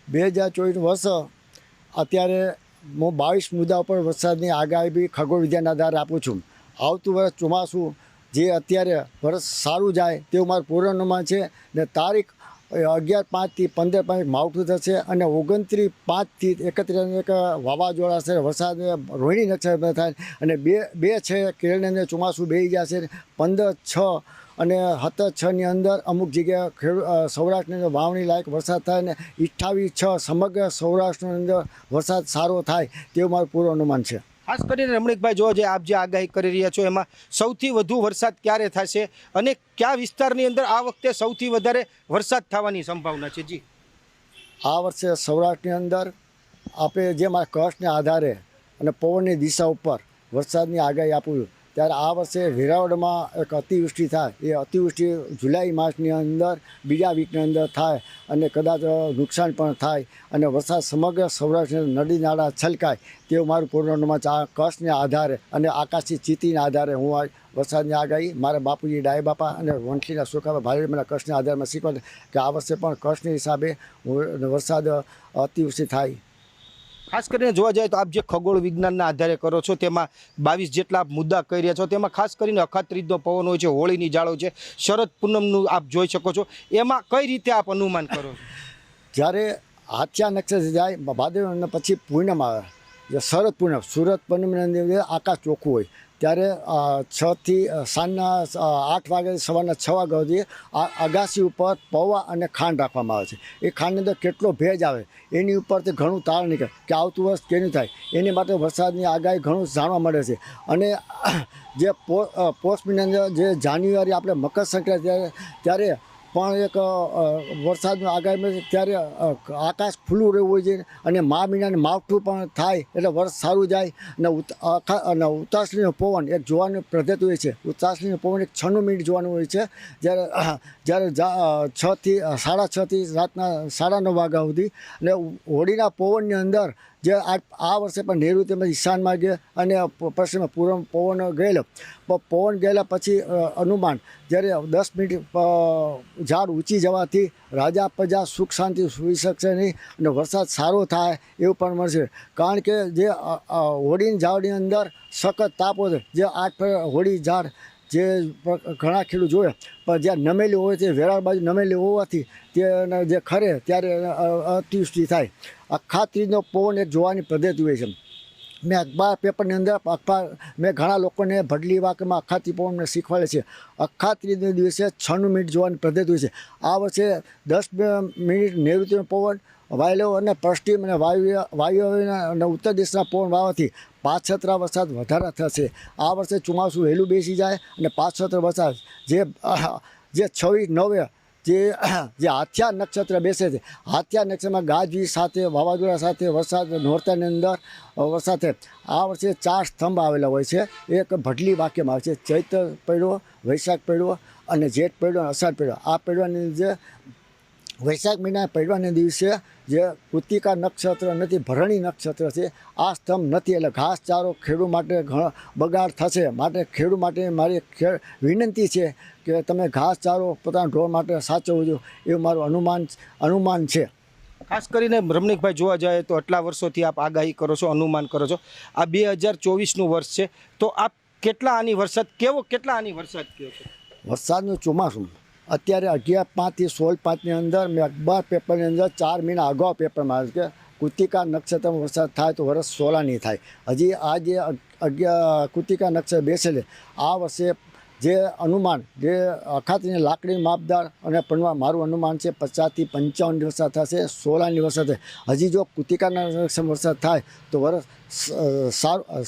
2024 વર્ષ અત્યારે હું 22 મુદ્દા ઉપર વરસાદની આગાહી બી ખગોળ વિદ્યાના આધારે આપું છું. આવતું વર્ષ ચોમાસું જે અત્યારે વર્ષ સારું જાય તેવું મારું પૂર્વાનુમાન છે. ને તારીખ 11/5 થી 15/5 માવઠું થશે અને 29/5 થી 31 એક વાવાઝોડા છે. વરસાદ રોહિણી નક્ષત્ર થાય અને બે છે કેરળની અંદર ચોમાસું બેસી જશે. 15/6 અને 17/6ની અંદર અમુક જગ્યાએ સૌરાષ્ટ્રની અંદર વાવણી લાયક વરસાદ થાય અને 28/6 સમગ્ર સૌરાષ્ટ્રની અંદર વરસાદ સારો થાય તેવું મારું પૂર્વાનુમાન છે. ખાસ કરીને રમણીકભાઈ, જો આપ જે આગાહી કરી રહ્યા છો એમાં સૌથી વધુ વરસાદ ક્યારે થશે અને કયા વિસ્તારની અંદર આ વખતે સૌથી વધારે વરસાદ થવાની સંભાવના છે? જી, આ વર્ષે સૌરાષ્ટ્રની અંદર આપણે જે મારા કચ્છને આધારે અને પવનની દિશા ઉપર વરસાદની આગાહી આપું છું, ત્યારે આ વર્ષે વેરાવળમાં એક અતિવૃષ્ટિ થાય. એ અતિવૃષ્ટિ જુલાઈ માસની અંદર બીજા વીકની અંદર થાય અને કદાચ નુકસાન પણ થાય અને વરસાદ સમગ્ર સૌરાષ્ટ્રની નદી નાળા છલકાય તેવું મારું પૂર્વાનુમાન છે. આ કચ્છને આધારે અને આકાશી ચિત્તીના આધારે હું આ વરસાદની આગાહી મારા બાપુજી ડાય બાપા અને વંશીના સુખાબા ભારેમાના કચ્છના આધારમાં શીખવા કે આ વર્ષે પણ કચ્છની હિસાબે વરસાદ અતિવૃષ્ટિ થાય. ખાસ કરીને જોવા જાય તો આપ જે ખગોળ વિજ્ઞાનના આધારે કરો છો તેમાં 22 જેટલા આપ મુદ્દા કહી રહ્યા છો. તેમાં ખાસ કરીને અખાત્રીજનો પવન હોય છે, હોળીની જાળો છે, શરદ પૂનમનું આપ જોઈ શકો છો. એમાં કઈ રીતે આપ અનુમાન કરો છો? જ્યારે હાથિયા નક્ષત્ર જાય ભાદરવા પછી પૂનમ આવે, જે શરદ પૂનમ, સુરત પૂનમની અંદર આકાશ ચોખ્ખું હોય ત્યારે 6 થી સાંજના 8 વાગે સવારના 6 વાગ્યા સુધી અગાસી ઉપર પૌવા અને ખાંડ રાખવામાં આવે છે. એ ખાંડની અંદર કેટલો ભેજ આવે એની ઉપરથી ઘણું તાર નીકળે કે આવતું વર્ષ કેનું થાય એની માટે વરસાદની આગાહી ઘણું જાણવા મળે છે. અને જે પોષ મહિનાની અંદર જે જાન્યુઆરી આપણે મકર સંક્રાંતિ ત્યારે પણ એક વરસાદનું આગાહી ત્યારે આકાશ ખુલ્લું રહેવું હોય છે અને મહિનાને માવઠું પણ થાય એટલે વર્ષ સારું જાય. અને ઉતાસલીનો પવન એક જોવાની પદ્ધતિ હોય છે. ઉતાસલીનો પવન એક 96 મિનિટ જોવાનું હોય છે. જ્યારે 6 થી 6:30 થી રાતના 9:30 વાગ્યા સુધી. અને હોળીના પવનની અંદર જે આ વર્ષે પણ નૈઋત્ય તેમજ ઈશાનમાં ગયા અને પશ્ચિમ પૂર્વ પવન ગયેલો. પવન ગયેલા પછી અનુમાન જ્યારે 10 મિનિટ ઝાડ ઊંચી જવાથી રાજા પ્રજા સુખ શાંતિ સુઈ શકશે નહીં અને વરસાદ સારો થાય એવું પણ મળશે. કારણ કે જે હોળીની ઝાડની અંદર સખત તાપ હોય, જે 8 હોળી ઝાડ જે ઘણા ખેડૂત જોયા પણ જ્યાં નમેલી હોય છે, વેરાળ બાજુ નમેલી હોવાથી તે જે ખરે ત્યારે અતિવૃષ્ટિ થાય. અખાત્રીજનો પવન એક જોવાની પદ્ધતિ હોય છે. મેં અખબાર પેપરની અંદર મેં ઘણા લોકોને ભડલી વાક્યમાં અખાત્રી પવનને શીખવાડે છે. અખાત્રીજના દિવસે 96 મિનિટ જોવાની પદ્ધતિ હોય છે. આ વર્ષે 10 મિનિટ નૈઋત્યનો પવન વાયલો અને પશ્ચિમ અને વાયુ અને ઉત્તર દિશાના પવન વાવાથી પાછતરા વરસાદ વધારે થશે. આ વર્ષે ચોમાસું વહેલું બેસી જાય અને પાછતરા વરસાદ જે 26/9 જે હાથિયા નક્ષત્ર બેસે છે, હાથિયા નક્ષત્રમાં ગાજવીજ સાથે વાવાઝોડા સાથે વરસાદ નોરતાની અંદર વરસાદ થાય. આ વર્ષે 4 સ્તંભ આવેલા હોય છે. એક ભડલી વાક્યમાં આવે છે, ચૈત્ર પડ્યો, વૈશાખ પડ્યો અને જેઠ પડ્યો અને અષાઢ પડ્યો. આ પડવાની જે વૈશાખ મહિના પડવાના દિવસે જે કૃતિકા નક્ષત્ર નથી, ભરણી નક્ષત્ર છે, આ સ્તંભ નથી એટલે ઘાસચારો ખેડૂત માટે ઘણો બગાડ થશે. માટે ખેડૂત માટે મારી વિનંતી છે કે તમે ઘાસચારો પોતાના ઢોર માટે સાચવજો એવું મારું અનુમાન છે. ખાસ કરીને રમણીકભાઈ, જોવા જાય તો આટલા વર્ષોથી આપ આગાહી કરો છો, અનુમાન કરો છો. આ 2024નું વર્ષ છે તો આપ કેટલા આની વરસાદ કયો છો? વરસાદનું ચોમાસું અત્યારે 11/5 થી 16/5ની અંદર મેં અખબાર પેપરની અંદર 4 મહિના અગાઉ પેપરમાં આવ્યું કે કૃતિકા નક્ષત્રમાં વરસાદ થાય તો વર્ષ 16 થાય. હજી આ જે કૃતિકા નક્ષત્ર બેસેલે આ વર્ષે જે અનુમાન જે અખાત્રીની લાકડીની માપદાર અને પણ મારું અનુમાન છે 50 થી 55 વરસાદ થશે, 16ની વરસાદ થાય. હજી જો કૃતિકાના નક્ષત્રમાં વરસાદ થાય તો વર્ષ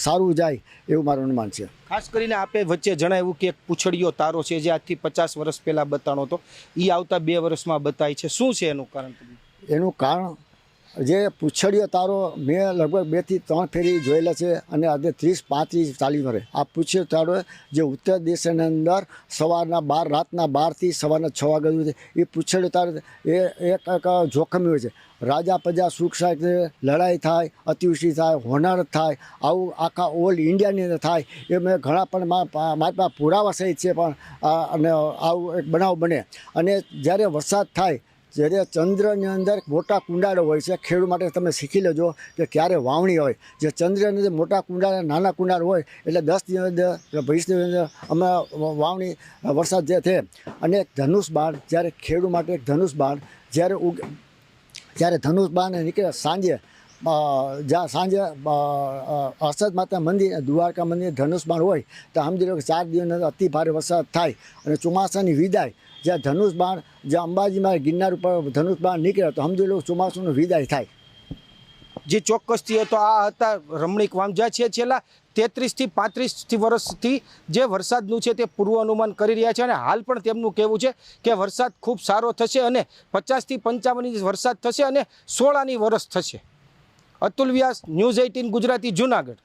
સારું જાય એવું મારું અનુમાન છે. ખાસ કરીને આપે વચ્ચે જણાવ્યું કે એક પૂછડીયો તારો છે જે આજથી 50 વર્ષ પહેલાં બતાણો હતો, એ આવતા 2 વર્ષમાં બતાય છે. શું છે એનું કારણ? એનું કારણ જે પૂછડીયો તારો મેં લગભગ 2 થી 3 ફેરી જોયેલા છે અને આજે 30, 35, 40 વર્ષે આ પૂછડીયો તારો જે ઉત્તર દેશની અંદર સવારના 12 રાતના 12 થી સવારના 6 વાગ્યા સુધી એ પૂછડીયો તારો એ એક જોખમી હોય છે. રાજા પ્રજા સુખ શાંતિ લડાઈ થાય, અતિવૃષ્ટિ થાય, હોનારત થાય, આવું આખા ઓલ ઇન્ડિયાની અંદર થાય એ મેં ઘણા પણ મારી પાસે પુરાવા સહિત છે. પણ અને આવું એક બનાવ બને અને જ્યારે વરસાદ થાય જ્યારે ચંદ્રની અંદર મોટા કુંડાળો હોય છે. ખેડૂત માટે તમે શીખી લેજો કે ક્યારે વાવણી હોય. જે ચંદ્રની અંદર મોટા કુંડાળા નાના કુંડાળ હોય એટલે 10 દિવસ અંદર 20 દિવસ અંદર અમે વાવણી વરસાદ જે છે. અને એક ધનુષ બાણ, જ્યારે ખેડૂત માટે એક ધનુષ બાણ જ્યારે ધનુષ બાણ નીકળે સાંજે, જ્યાં સાંજે હર્ષદ માતા મંદિર, દ્વારકા મંદિર ધનુષ બાણ હોય તો સમજી લો કે 4 દિવસની અંદર અતિ ભારે વરસાદ થાય. અને ચોમાસાની વિદાય જ્યાં ધનુષ બાણ, જ્યાં અંબાજીમાં ગિરનાર ઉપર ધનુષ બાણ નીકળે તો સમજી લો ચોમાસુનું વિદાય થાય. જે ચોક્કસથી તો આ હતા રમણીક વામજા છે. છેલ્લા 33 થી 35 વર્ષથી જે વરસાદનું છે તે પૂર્વાનુમાન કરી રહ્યા છે અને હાલ પણ તેમનું કહેવું છે કે વરસાદ ખૂબ સારો થશે અને 50 થી 55 ઇંચ વરસાદ થશે અને 16 આની વરસ થશે. અતુલ વ્યાસ, ન્યૂઝ 18 ગુજરાતી, જુનાગઢ.